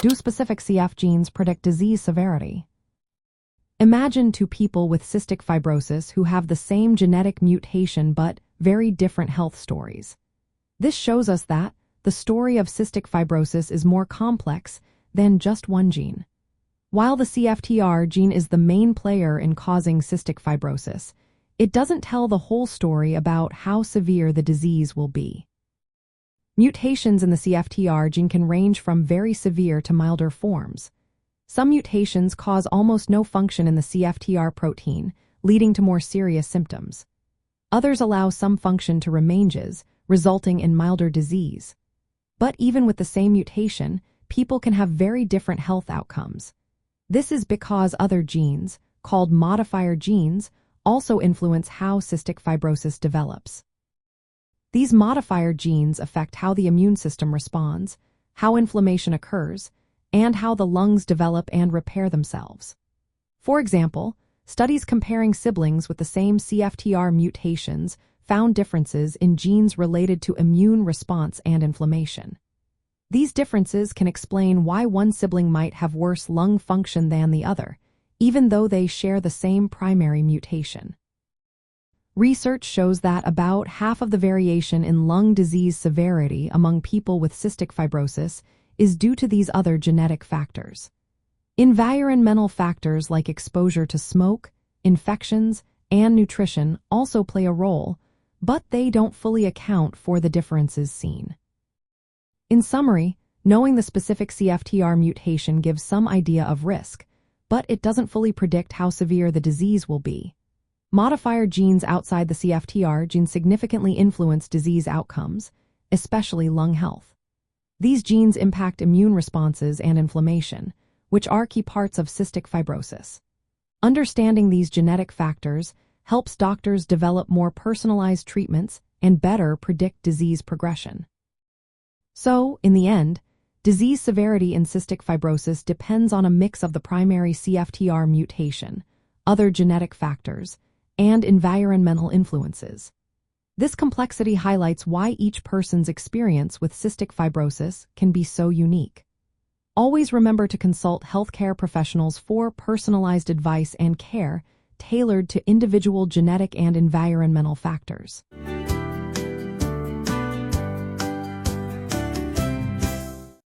Do specific CF genes predict disease severity? Imagine two people with cystic fibrosis who have the same genetic mutation but very different health stories. This shows us that the story of cystic fibrosis is more complex than just one gene. While the CFTR gene is the main player in causing cystic fibrosis, it doesn't tell the whole story about how severe the disease will be. Mutations in the CFTR gene can range from very severe to milder forms. Some mutations cause almost no function in the CFTR protein, leading to more serious symptoms. Others allow some function to remain, resulting in milder disease. But even with the same mutation, people can have very different health outcomes. This is because other genes, called modifier genes, also influence how cystic fibrosis develops. These modifier genes affect how the immune system responds, how inflammation occurs, and how the lungs develop and repair themselves. For example, studies comparing siblings with the same CFTR mutations found differences in genes related to immune response and inflammation. These differences can explain why one sibling might have worse lung function than the other, even though they share the same primary mutation. Research shows that about half of the variation in lung disease severity among people with cystic fibrosis is due to these other genetic factors. Environmental factors like exposure to smoke, infections, and nutrition also play a role, but they don't fully account for the differences seen. In summary, knowing the specific CFTR mutation gives some idea of risk, but it doesn't fully predict how severe the disease will be. Modifier genes outside the CFTR gene significantly influence disease outcomes, especially lung health. These genes impact immune responses and inflammation, which are key parts of cystic fibrosis. Understanding these genetic factors helps doctors develop more personalized treatments and better predict disease progression. So, in the end, disease severity in cystic fibrosis depends on a mix of the primary CFTR mutation, other genetic factors, and environmental influences. This complexity highlights why each person's experience with cystic fibrosis can be so unique. Always remember to consult healthcare professionals for personalized advice and care tailored to individual genetic and environmental factors.